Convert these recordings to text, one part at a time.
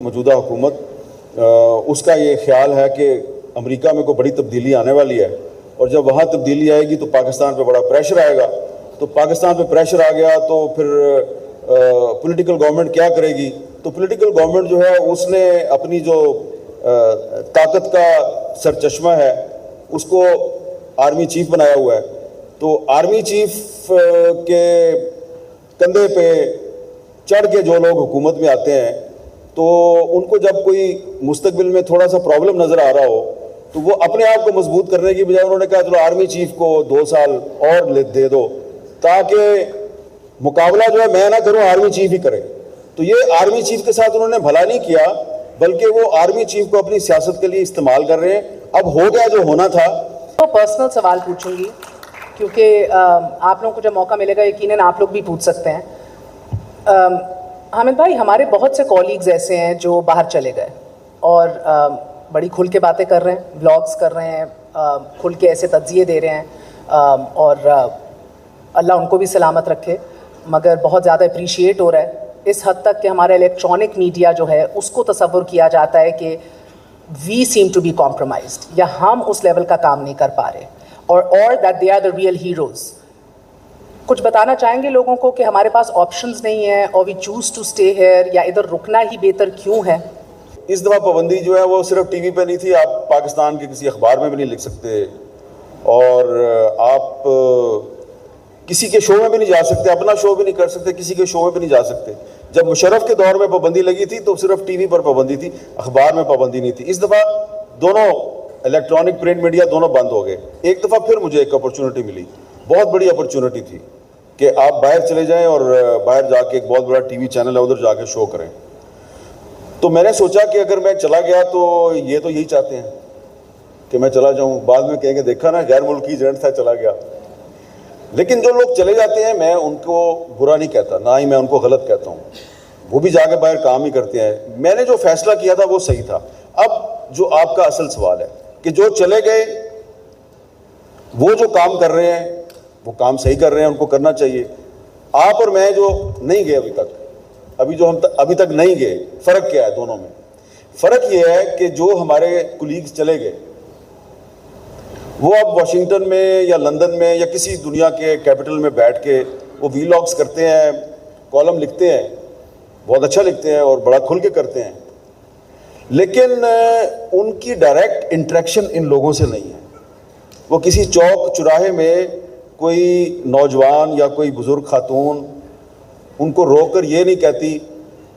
موجودہ حکومت اس کا یہ خیال ہے کہ امریکہ میں کوئی بڑی تبدیلی آنے والی ہے، اور جب وہاں تبدیلی آئے گی تو پاکستان پہ بڑا پریشر آئے گا، تو پاکستان پہ پریشر آ گیا تو پھر پولیٹیکل گورنمنٹ کیا کرے گی؟ تو پولیٹیکل گورنمنٹ جو ہے اس نے اپنی جو طاقت کا سرچشمہ ہے اس کو آرمی چیف بنایا ہوا ہے، تو آرمی چیف کے کندھے پہ چڑھ کے جو لوگ حکومت میں آتے ہیں تو ان کو جب کوئی مستقبل میں تھوڑا سا پرابلم نظر آ رہا ہو تو وہ اپنے آپ کو مضبوط کرنے کی بجائے انہوں نے کہا چلو آرمی چیف کو 2 سال اور دے دو تاکہ مقابلہ جو ہے میں نہ کروں، آرمی چیف ہی کرے۔ تو یہ آرمی چیف کے ساتھ انہوں نے بھلا نہیں کیا، بلکہ وہ آرمی چیف کو اپنی سیاست کے لیے استعمال کر رہے ہیں۔ اب ہو گیا جو ہونا تھا۔ تو پرسنل سوال پوچھوں گی کیونکہ آپ لوگوں کو جب موقع ملے گا یقیناً آپ لوگ بھی پوچھ سکتے ہیں۔ حامد بھائی، ہمارے بہت سے کولیگز ایسے ہیں جو باہر چلے گئے اور بڑی کھل کے باتیں کر رہے ہیں، بلاگز کر رہے ہیں، کھل کے ایسے تجزیے دے رہے ہیں، اور اللہ ان کو بھی سلامت رکھے، مگر بہت زیادہ اپریشیٹ ہو رہا ہے اس حد تک کہ ہمارا الیکٹرانک میڈیا جو ہے اس کو تصور کیا جاتا ہے کہ وی سیم ٹو بی کمپرومائزڈ، یا ہم اس لیول کا کام نہیں کر پا رہے، اور that they are the real heroes. کچھ بتانا چاہیں گے لوگوں کو کہ ہمارے پاس آپشنز نہیں ہیں اور we choose to stay here, یا ادھر رکنا ہی بہتر کیوں ہے؟ اس دفعہ پابندی جو ہے وہ صرف ٹی وی پہ نہیں تھی، آپ پاکستان کے کسی اخبار میں بھی نہیں لکھ سکتے، اور آپ کسی کے شو میں بھی نہیں جا سکتے، اپنا شو بھی نہیں کر سکتے، کسی کے شو میں بھی نہیں جا سکتے۔ جب مشرف کے دور میں پابندی لگی تھی تو صرف ٹی وی پر پابندی تھی، اخبار میں پابندی نہیں تھی۔ اس دفعہ دونوں الیکٹرانک پرنٹ میڈیا دونوں بند ہو گئے۔ ایک دفعہ پھر مجھے ایک اپرچونٹی ملی، بہت بڑی اپرچونٹی تھی کہ آپ باہر چلے جائیں اور باہر جا کے ایک بہت بڑا ٹی وی چینل ہے ادھر جا کے شو کریں۔ تو میں نے سوچا کہ اگر میں چلا گیا تو یہ تو یہی چاہتے ہیں کہ میں چلا جاؤں، بعد میں کہیں گے دیکھا نا غیر ملکی ایجنٹ تھا چلا گیا۔ لیکن جو لوگ چلے جاتے ہیں میں ان کو برا نہیں کہتا، نہ ہی میں ان کو غلط کہتا ہوں، وہ بھی جا کے باہر کام ہی کرتے ہیں۔ میں نے جو فیصلہ کیا تھا وہ صحیح تھا۔ اب جو آپ کا اصل سوال ہے کہ جو چلے گئے وہ جو کام کر رہے ہیں وہ کام صحیح کر رہے ہیں، ان کو کرنا چاہیے۔ آپ اور میں جو نہیں گئے ابھی تک نہیں گئے، فرق کیا ہے دونوں میں؟ فرق یہ ہے کہ جو ہمارے کولیگز چلے گئے وہ اب واشنگٹن میں یا لندن میں یا کسی دنیا کے کیپٹل میں بیٹھ کے وہ ویلاگز کرتے ہیں، کالم لکھتے ہیں، بہت اچھا لکھتے ہیں اور بڑا کھل کے کرتے ہیں، لیکن ان کی ڈائریکٹ انٹریکشن ان لوگوں سے نہیں ہے۔ وہ کسی چوک چوراہے میں کوئی نوجوان یا کوئی بزرگ خاتون ان کو روک کر یہ نہیں کہتی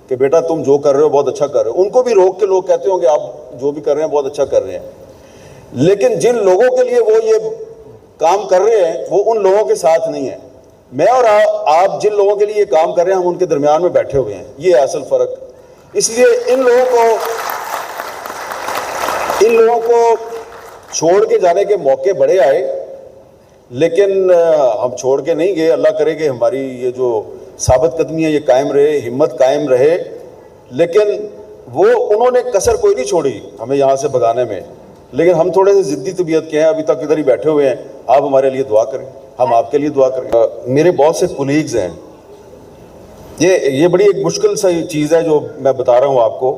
کہ بیٹا تم جو کر رہے ہو بہت اچھا کر رہے ہو، ان کو بھی روک کے لوگ کہتے ہوں کہ آپ جو بھی کر رہے ہیں بہت اچھا کر رہے ہیں، لیکن جن لوگوں کے لیے وہ یہ کام کر رہے ہیں وہ ان لوگوں کے ساتھ نہیں ہیں۔ میں اور آپ جن لوگوں کے لیے یہ کام کر رہے ہیں ہم ان کے درمیان میں بیٹھے ہوئے ہیں، یہ ہے اصل فرق۔ اس لیے ان لوگوں کو چھوڑ کے جانے کے موقع بڑے آئے، لیکن ہم چھوڑ کے نہیں گئے۔ اللہ کرے کہ ہماری یہ جو ثابت قدمی ہے یہ قائم رہے، ہمت قائم رہے، لیکن وہ انہوں نے کسر کوئی نہیں چھوڑی ہمیں یہاں سے بھگانے میں، لیکن ہم تھوڑے سے ضدی طبیعت کے ہیں، ابھی تک ادھر ہی بیٹھے ہوئے ہیں۔ آپ ہمارے لیے دعا کریں، ہم آپ کے لیے دعا کریں۔ میرے بہت سے کولیگز ہیں، یہ بڑی ایک مشکل سی چیز ہے جو میں بتا رہا ہوں آپ کو،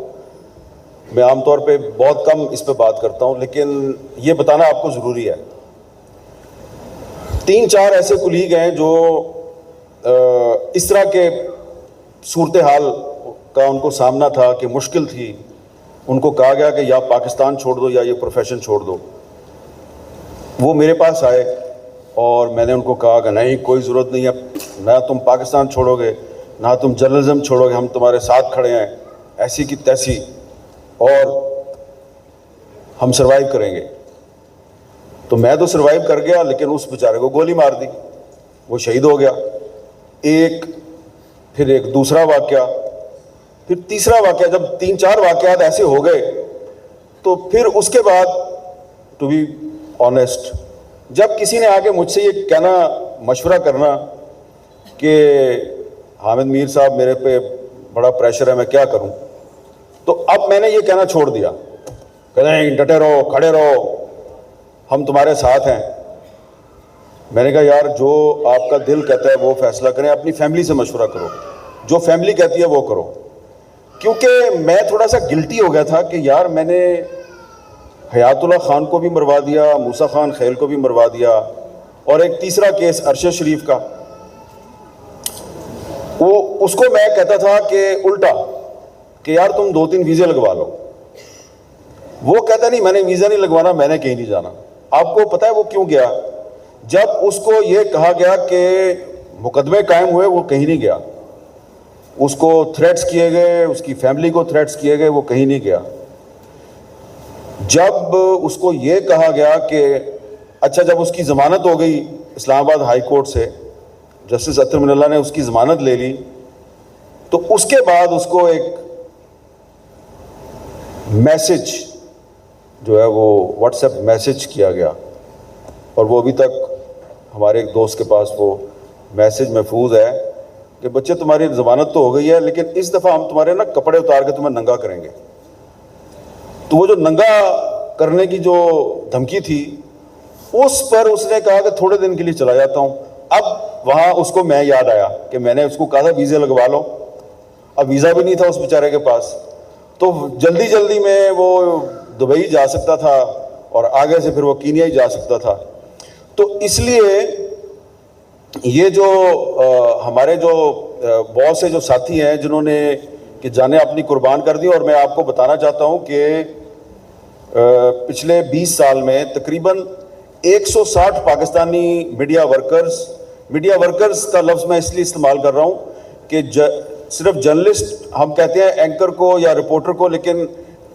میں عام طور پہ بہت کم اس پہ بات کرتا ہوں، لیکن یہ بتانا آپ کو ضروری ہے۔ 3-4 ایسے کولیگ ہیں جو اس طرح کے صورتحال کا ان کو سامنا تھا کہ مشکل تھی، ان کو کہا گیا کہ یا پاکستان چھوڑ دو یا یہ پروفیشن چھوڑ دو۔ وہ میرے پاس آئے اور میں نے ان کو کہا کہ نہیں، کوئی ضرورت نہیں ہے، نہ تم پاکستان چھوڑو گے نہ تم جرنلزم چھوڑو گے، ہم تمہارے ساتھ کھڑے ہیں ایسی کی تیسی، اور ہم سروائیو کریں گے۔ تو میں تو سروائیو کر گیا، لیکن اس بیچارے کو گولی مار دی، وہ شہید ہو گیا۔ پھر ایک دوسرا واقعہ، پھر تیسرا واقعہ، جب 3-4 واقعات ایسے ہو گئے تو پھر اس کے بعد ٹو بی آنیسٹ جب کسی نے آ کے مجھ سے یہ کہنا، مشورہ کرنا کہ حامد میر صاحب میرے پہ بڑا پریشر ہے میں کیا کروں، تو اب میں نے یہ کہنا چھوڑ دیا کہ نہیں، ڈٹے رہو، کھڑے رہو، ہم تمہارے ساتھ ہیں۔ میں نے کہا یار جو آپ کا دل کہتا ہے وہ فیصلہ کریں، اپنی فیملی سے مشورہ کرو، جو فیملی کہتی ہے وہ کرو، کیونکہ میں تھوڑا سا گلٹی ہو گیا تھا کہ یار میں نے حیات اللہ خان کو بھی مروا دیا, موسیٰ خان خیل کو بھی مروا دیا, اور ایک تیسرا کیس ارشد شریف کا, اس کو میں کہتا تھا کہ الٹا کہ یار تم 2-3 ویزے لگوا لو. وہ کہتا نہیں میں نے ویزا نہیں لگوانا, میں نے کہیں نہیں جانا. آپ کو پتہ ہے وہ کیوں گیا؟ جب اس کو یہ کہا گیا کہ مقدمے قائم ہوئے, وہ کہیں نہیں گیا. اس کو تھریٹس کیے گئے, اس کی فیملی کو تھریٹس کیے گئے, وہ کہیں نہیں گیا. جب اس کو یہ کہا گیا کہ اچھا, جب اس کی ضمانت ہو گئی اسلام آباد ہائی کورٹ سے, جسٹس اطہر من اللہ نے اس کی ضمانت لے لی, تو اس کے بعد اس کو ایک میسج جو ہے وہ واٹس ایپ میسج کیا گیا, اور وہ ابھی تک ہمارے ایک دوست کے پاس وہ میسج محفوظ ہے کہ بچے تمہاری ضمانت تو ہو گئی ہے, لیکن اس دفعہ ہم تمہارے نا کپڑے اتار کے تمہیں ننگا کریں گے. تو وہ جو ننگا کرنے کی جو دھمکی تھی, اس پر اس نے کہا کہ تھوڑے دن کے لیے چلا جاتا ہوں. اب وہاں اس کو میں یاد آیا کہ میں نے اس کو کہا تھا ویزے لگوا لو, اب ویزا بھی نہیں تھا اس بیچارے کے پاس, تو جلدی جلدی میں وہ دبئی جا سکتا تھا اور آگے سے پھر وہ کینیا ہی جا سکتا تھا. تو اس لیے یہ جو ہمارے جو بہت سے جو ساتھی ہیں جنہوں نے کہ جانیں اپنی قربان کر دی, اور میں آپ کو بتانا چاہتا ہوں کہ پچھلے 20 سال میں تقریباً 160 پاکستانی میڈیا ورکرز کا لفظ میں اس لیے استعمال کر رہا ہوں کہ صرف جرنلسٹ ہم کہتے ہیں اینکر کو یا رپورٹر کو, لیکن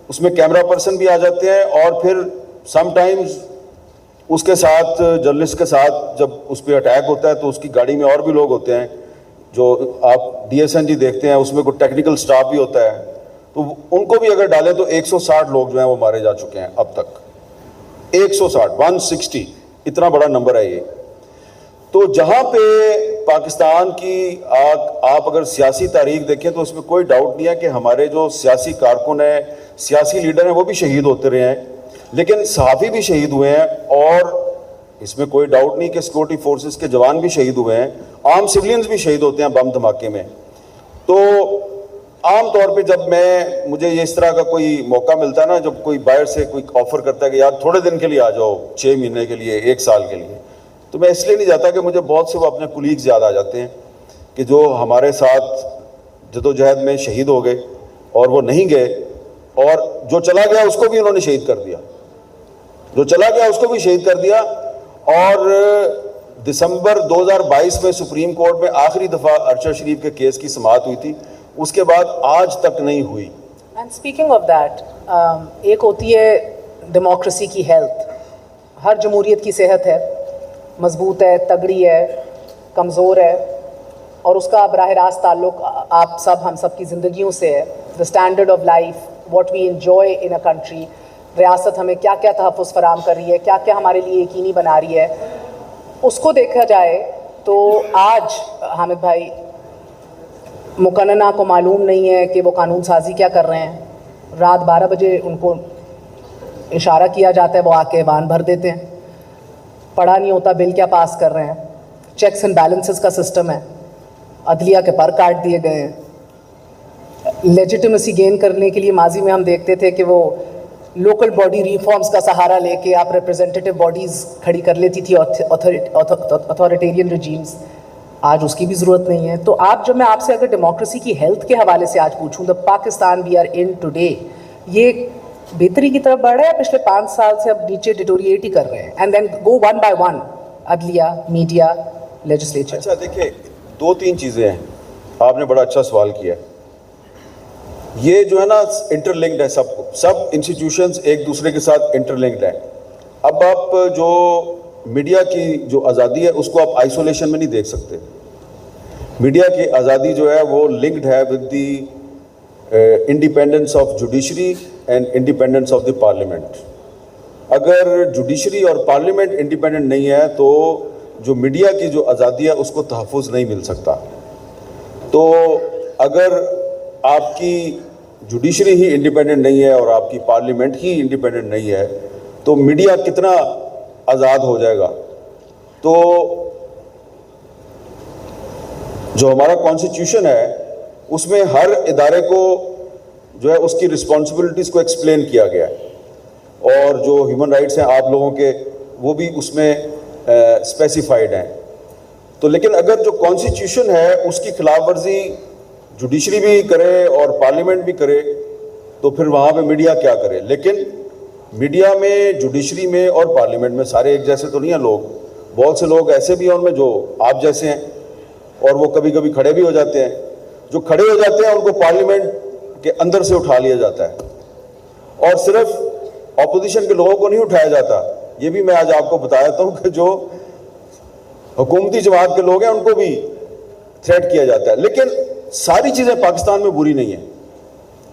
اس میں کیمرہ پرسن بھی آ جاتے ہیں, اور پھر سم ٹائمز اس کے ساتھ جرنلسٹ کے ساتھ جب اس پہ اٹیک ہوتا ہے تو اس کی گاڑی میں اور بھی لوگ ہوتے ہیں, جو آپ DSNG دیکھتے ہیں اس میں کوئی ٹیکنیکل سٹاف بھی ہوتا ہے, تو ان کو بھی اگر ڈالیں تو 160 لوگ جو ہیں وہ مارے جا چکے ہیں اب تک. 160 اتنا بڑا نمبر ہے یہ. تو جہاں پہ پاکستان کی آپ اگر سیاسی تاریخ دیکھیں تو اس میں کوئی ڈاؤٹ نہیں ہے کہ ہمارے جو سیاسی کارکن ہیں, سیاسی لیڈر ہیں, وہ بھی شہید ہوتے رہے ہیں, لیکن صحافی بھی شہید ہوئے ہیں, اور اس میں کوئی ڈاؤٹ نہیں کہ سیکورٹی فورسز کے جوان بھی شہید ہوئے ہیں, عام سولینز بھی شہید ہوتے ہیں بم دھماکے میں. تو عام طور پہ جب مجھے اس طرح کا کوئی موقع ملتا ہے نا, جب کوئی باہر سے کوئی آفر کرتا ہے کہ یار تھوڑے دن کے لیے آ جاؤ, 6 مہینے کے لیے, 1 سال کے لیے, تو میں اس لیے نہیں جاتا کہ مجھے بہت سے وہ اپنے کولیگز یاد آ جاتے ہیں کہ جو ہمارے ساتھ جدوجہد میں شہید ہو گئے اور وہ نہیں گئے, اور جو چلا گیا اس کو بھی انہوں نے شہید کر دیا, اور دسمبر 2022 میں سپریم کورٹ میں آخری دفعہ ارشد شریف کے کیس کی سماعت ہوئی تھی, اس کے بعد آج تک نہیں ہوئی. اینڈ اسپیکنگ آف دیٹ, ایک ہوتی ہے ڈیموکریسی کی ہیلتھ. ہر جمہوریت کی صحت ہے, مضبوط ہے, تگڑی ہے, کمزور ہے, اور اس کا براہ راست تعلق آپ سب ہم سب کی زندگیوں سے ہے. The standard of life, what we enjoy in a country, ریاست ہمیں کیا کیا تحفظ فراہم کر رہی ہے, کیا کیا ہمارے لیے یقینی بنا رہی ہے, اس کو دیکھا جائے تو آج حامد بھائی مقننہ کو معلوم نہیں ہے کہ وہ قانون سازی کیا کر رہے ہیں. رات 12 بجے ان کو اشارہ کیا جاتا ہے, وہ آ کے ایوان بھر دیتے ہیں, پڑھا نہیں ہوتا بل کیا پاس کر رہے ہیں. چیکس اینڈ بیلنسز کا سسٹم ہے, عدلیہ کے پر کاٹ دیے گئے ہیں. لیجیٹیمیسی گین کرنے کے لیے ماضی میں ہم دیکھتے تھے کہ وہ لوکل باڈی ریفارمز کا سہارا لے کے آپ ریپرزینٹیٹیو باڈیز کھڑی کر لیتی تھی اتھارٹیرین رجیمز. آج اس کی بھی ضرورت نہیں ہے. تو جب میں آپ سے اگر ڈیموکریسی کی ہیلتھ کے حوالے سے آج پوچھوں, the Pakistan we are in today, یہ بہتری کی طرف بڑھ رہا ہے پچھلے 5 سال سے, اب نیچے ڈیٹوریٹ ہی کر رہے ہیں, and then go one by one, عدلیہ, میڈیا, لیجسلیچر. اچھا دیکھیں, 2-3 چیزیں ہیں. آپ نے بڑا اچھا سوال کیا. یہ جو ہے نا انٹر لنکڈ ہے, سب انسٹیٹیوشنز ایک دوسرے کے ساتھ انٹر لنکڈ ہیں. اب آپ جو میڈیا کی جو آزادی ہے اس کو آپ آئسولیشن میں نہیں دیکھ سکتے. میڈیا کی آزادی جو ہے وہ لنکڈ ہے with the independence of judiciary and independence of the parliament. اگر جوڈیشری اور پارلیمنٹ انڈیپینڈنٹ نہیں ہے تو جو میڈیا کی جو آزادی ہے اس کو تحفظ نہیں مل سکتا. تو اگر آپ کی جوڈیشری ہی انڈیپینڈنٹ نہیں ہے اور آپ کی پارلیمنٹ ہی انڈیپینڈنٹ نہیں ہے تو میڈیا کتنا آزاد ہو جائے گا. تو جو ہمارا کانسٹیٹیوشن ہے اس میں ہر ادارے کو جو ہے اس کی رسپانسبلٹیز کو ایکسپلین کیا گیا ہے، اور جو ہیومن رائٹس ہیں آپ لوگوں کے وہ بھی اس میں اسپیسیفائڈ ہیں. تو لیکن اگر جو کانسٹیٹیوشن ہے اس کی خلاف ورزی جوڈیشری بھی کرے اور پارلیمنٹ بھی کرے تو پھر وہاں پہ میڈیا کیا کرے؟ لیکن میڈیا میں، جوڈیشری میں اور پارلیمنٹ میں سارے ایک جیسے تو نہیں ہیں لوگ. بہت سے لوگ ایسے بھی ہیں ان میں جو آپ جیسے ہیں، اور وہ کبھی کبھی کھڑے بھی ہو جاتے ہیں. جو کھڑے ہو جاتے ہیں ان کو پارلیمنٹ کے اندر سے اٹھا لیا جاتا ہے، اور صرف اپوزیشن کے لوگوں کو نہیں اٹھایا جاتا. یہ بھی میں آج آپ کو بتا دیتا ہوں کہ جو حکومتی جماعت کے لوگ ہیں ان کو بھی تھریٹ کیا جاتا ہے. لیکن ساری چیزیں پاکستان میں بری نہیں ہیں.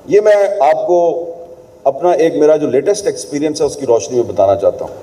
یہ میں آپ کو اپنا ایک میرا جو لیٹسٹ ایکسپیرینس ہے اس کی روشنی میں بتانا چاہتا ہوں.